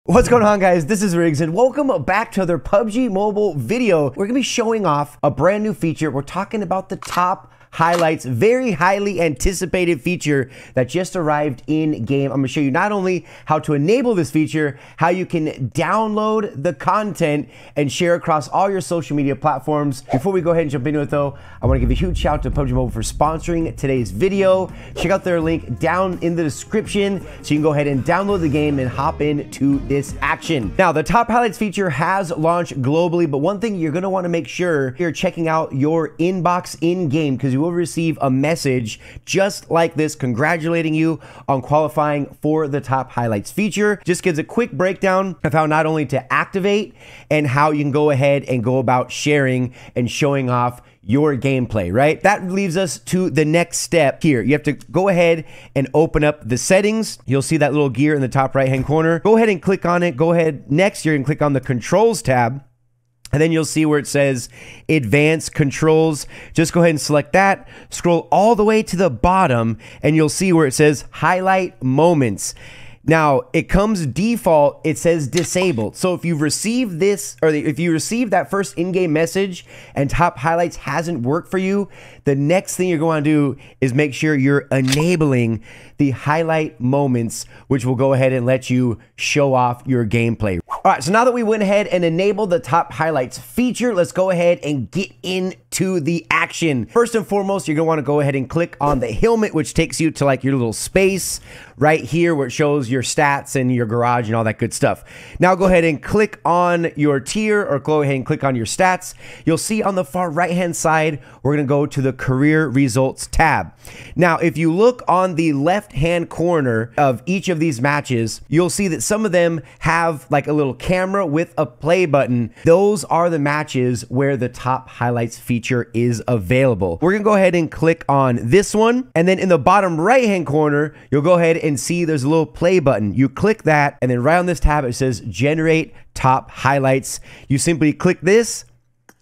What's going on, guys? This is Riggs and welcome back to another PUBG mobile video. We're gonna be showing off a brand new feature. We're talking about the top highlights, very highly anticipated feature that just arrived in game. I'm gonna show you not only how to enable this feature, how you can download the content and share across all your social media platforms. Before we go ahead and jump into it though, I wanna give a huge shout out to PUBG Mobile for sponsoring today's video. Check out their link down in the description so you can go ahead and download the game and hop into this action. Now, the top highlights feature has launched globally, but one thing you're gonna wanna make sure you're checking out your inbox in game, because you will receive a message just like this congratulating you on qualifying for the top highlights feature. Just gives a quick breakdown of how not only to activate and how you can go ahead and go about sharing and showing off your gameplay, right? That leaves us to the next step here. You have to go ahead and open up the settings. You'll see that little gear in the top right hand corner. Go ahead and click on it. Go ahead next, you're gonna click on the controls tab. And then you'll see where it says advanced controls. Just go ahead and select that. Scroll all the way to the bottom and you'll see where it says highlight moments. Now, it comes default, it says disabled. So if you've received this, or if you received that first in-game message and top highlights hasn't worked for you, the next thing you're going to do is make sure you're enabling the highlight moments, which will go ahead and let you show off your gameplay. All right, so now that we went ahead and enabled the top highlights feature, let's go ahead and get into the action. First and foremost, you're gonna wanna go ahead and click on the helmet, which takes you to like your little space right here where it shows your stats and your garage and all that good stuff. Now go ahead and click on your tier, or go ahead and click on your stats. You'll see on the far right-hand side, we're gonna go to the career results tab. Now, if you look on the left-hand corner of each of these matches, you'll see that some of them have like a little camera with a play button. Those are the matches where the top highlights feature is available. We're gonna go ahead and click on this one, and then in the bottom right-hand corner, you'll go ahead and see there's a little play button. You click that, and then right on this tab, it says generate top highlights. You simply click this,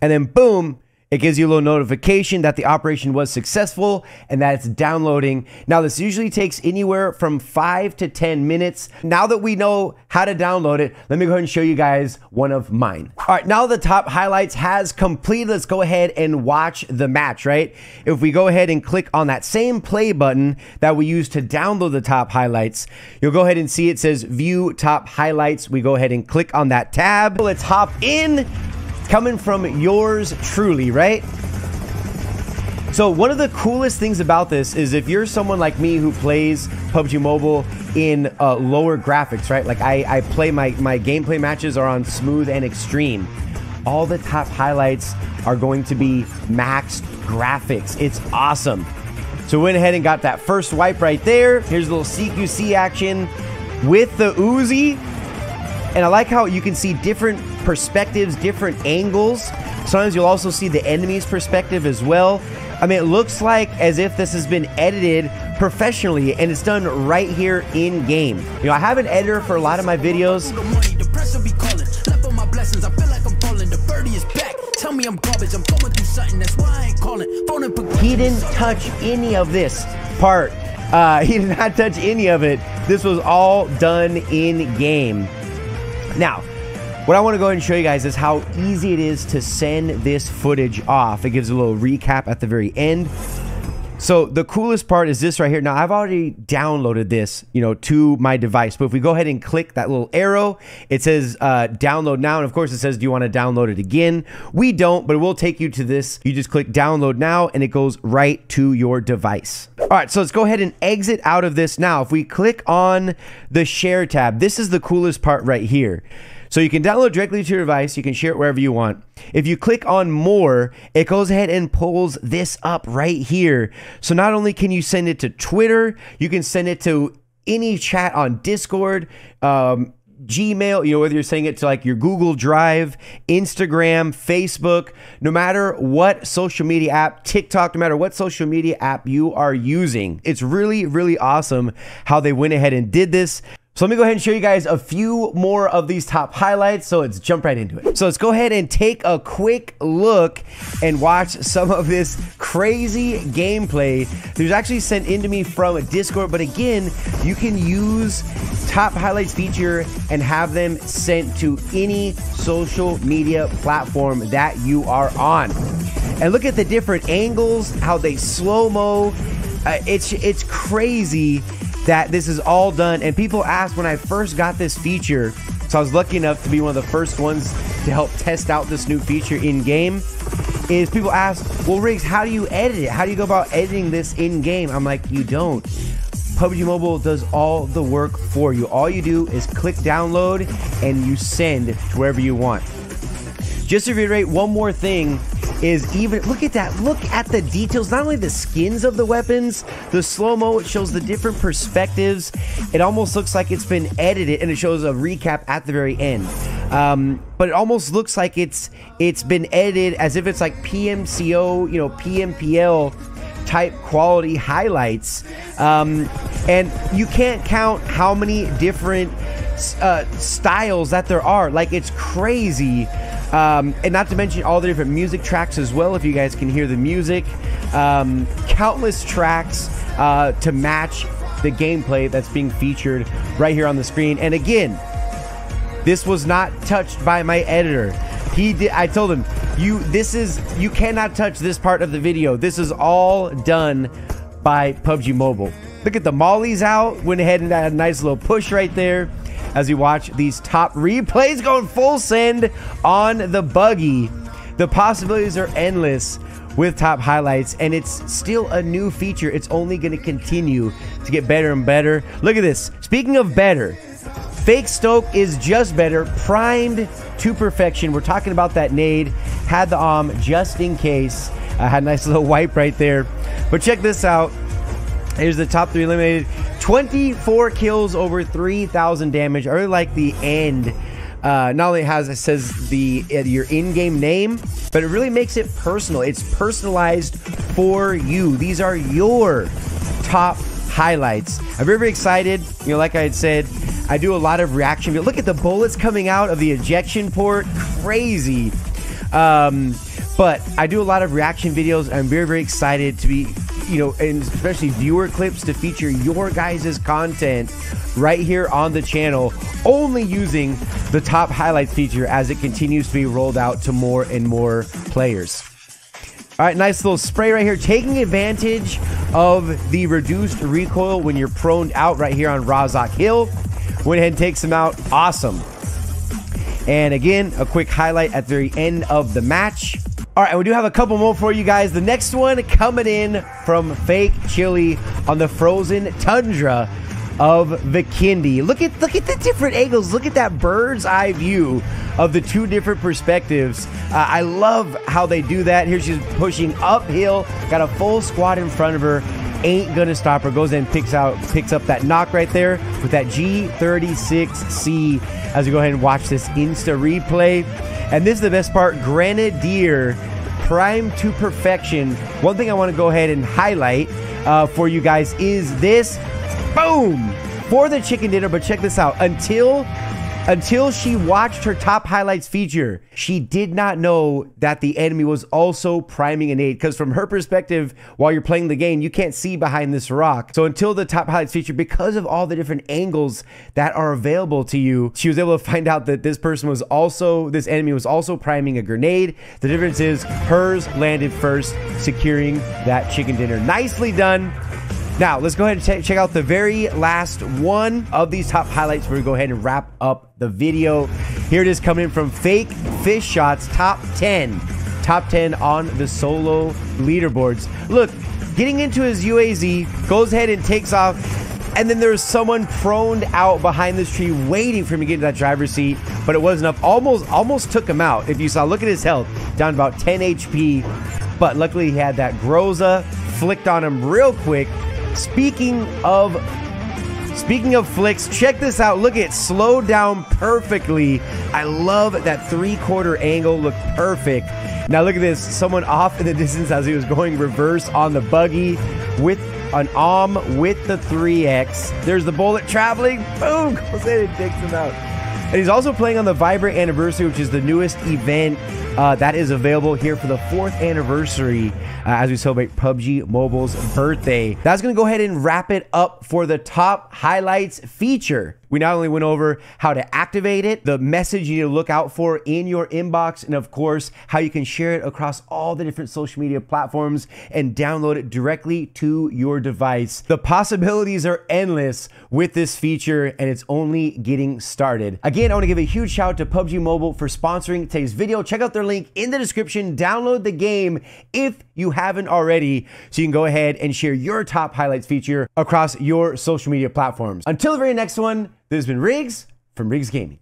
and then boom, it gives you a little notification that the operation was successful and that it's downloading. Now, this usually takes anywhere from 5 to 10 minutes. Now that we know how to download it, let me go ahead and show you guys one of mine. All right, now the top highlights has completed. Let's go ahead and watch the match, right? If we go ahead and click on that same play button that we used to download the top highlights, you'll go ahead and see it says view top highlights. We go ahead and click on that tab. Let's hop in. Coming from yours truly, right? So one of the coolest things about this is if you're someone like me who plays PUBG Mobile in lower graphics, right? Like I play my gameplay matches are on smooth and extreme. All the top highlights are going to be maxed graphics. It's awesome. So we went ahead and got that first wipe right there. Here's a little CQC action with the Uzi. And I like how you can see different perspectives, different angles. Sometimes you'll also see the enemy's perspective as well. I mean, it looks like as if this has been edited professionally, and it's done right here in game. You know, I have an editor for a lot of my videos. He didn't touch any of this part. He did not touch any of it. This was all done in game. Now, what I want to go ahead and show you guys is how easy it is to send this footage off. It gives a little recap at the very end. So the coolest part is this right here. Now, I've already downloaded this, you know, to my device. But if we go ahead and click that little arrow, it says download now. And of course, it says, do you want to download it again? We don't, but it will take you to this. You just click download now, and it goes right to your device. All right, so let's go ahead and exit out of this now. If we click on the share tab, this is the coolest part right here. So you can download directly to your device. You can share it wherever you want. If you click on more, it goes ahead and pulls this up right here. So not only can you send it to Twitter, you can send it to any chat on Discord, Gmail, you know, whether you're sending it to like your Google Drive, Instagram, Facebook, no matter what social media app, TikTok, no matter what social media app you are using. It's really, really awesome how they went ahead and did this. So let me go ahead and show you guys a few more of these top highlights. So let's jump right into it. So let's go ahead and take a quick look and watch some of this crazy gameplay. There's actually sent into me from Discord, but again, you can use top highlights feature and have them sent to any social media platform that you are on. And look at the different angles, how they slow-mo. It's crazy that this is all done. And people asked when I first got this feature, so I was lucky enough to be one of the first ones to help test out this new feature in game, is people ask, well, Riggs, how do you edit it? How do you go about editing this in game? I'm like, you don't. PUBG Mobile does all the work for you. All you do is click download and you send to wherever you want. Just to reiterate, one more thing is, even look at that, look at the details, not only the skins of the weapons, the slow-mo, it shows the different perspectives. It almost looks like it's been edited, and it shows a recap at the very end. But it almost looks like it's been edited as if it's like PMCO, you know, PMPL type quality highlights. And you can't count how many different styles that there are. Like, it's crazy. And not to mention all the different music tracks as well, if you guys can hear the music. Countless tracks to match the gameplay that's being featured right here on the screen. And again, this was not touched by my editor. I told him, you cannot touch this part of the video. This is all done by PUBG Mobile. Look at the mollies out, went ahead and had a nice little push right there. As you watch these top replays going full send on the buggy. The possibilities are endless with top highlights, and it's still a new feature. It's only going to continue to get better and better. Look at this. Speaking of better, Fake Stoke is just better, primed to perfection. We're talking about that nade. Had the just in case. Had a nice little wipe right there. But check this out. Here's the top 3 eliminated. 24 kills, over 3,000 damage. I really like the end. Not only it says your in-game name, but it really makes it personal. It's personalized for you. These are your top highlights. I'm very, very excited. You know, like I had said, I do a lot of reaction. Look at the bullets coming out of the ejection port. Crazy. But I do a lot of reaction videos. I'm very, very excited to be, you know, and especially viewer clips to feature your guys' content right here on the channel, only using the top highlights feature as it continues to be rolled out to more and more players. All right, nice little spray right here, taking advantage of the reduced recoil when you're proned out right here on Razak Hill. Went ahead and takes him out. Awesome. And again, a quick highlight at the very end of the match. All right, we do have a couple more for you guys. The next one coming in from Fake Chili on the frozen tundra of Vikindi. Look at the different angles. Look at that bird's eye view of the 2 different perspectives. I love how they do that. Here she's pushing uphill, got a full squad in front of her. Ain't gonna stop her. Goes in and picks up that knock right there with that G36C as we go ahead and watch this Insta replay. And this is the best part, Grenadier, primed to perfection. One thing I want to go ahead and highlight for you guys is this, boom, for the chicken dinner. But check this out, until she watched her top highlights feature, she did not know that the enemy was also priming a nade, because from her perspective, while you're playing the game, you can't see behind this rock. So until the top highlights feature, because of all the different angles that are available to you, she was able to find out that this enemy was also priming a grenade. The difference is hers landed first, securing that chicken dinner. Nicely done. Now, let's go ahead and check out the very last one of these top highlights before we go ahead and wrap up the video. Here it is, coming in from Fake Fish Shots, top 10 on the solo leaderboards. Look, getting into his UAZ, goes ahead and takes off, and then there's someone proned out behind this tree waiting for him to get into that driver's seat, but it wasn't enough. Almost took him out. If you saw, look at his health, down about 10 HP, but luckily he had that Groza flicked on him real quick. Speaking of flicks, check this out. Look at it, slowed down perfectly. I love that 3/4 angle, looked perfect. Now look at this, someone off in the distance as he was going reverse on the buggy with an with the 3X. There's the bullet traveling. Boom, goes in and takes him out. And he's also playing on the Vibrant Anniversary, which is the newest event that is available here for the 4th anniversary as we celebrate PUBG Mobile's birthday. That's going to go ahead and wrap it up for the top highlights feature. We not only went over how to activate it, the message you need to look out for in your inbox, and of course, how you can share it across all the different social media platforms and download it directly to your device. The possibilities are endless with this feature, and it's only getting started. Again, I want to give a huge shout out to PUBG Mobile for sponsoring today's video. Check out their link in the description. Download the game if you haven't already, so you can go ahead and share your top highlights feature across your social media platforms. Until the very next one, this has been Riggs from Riggs Gaming.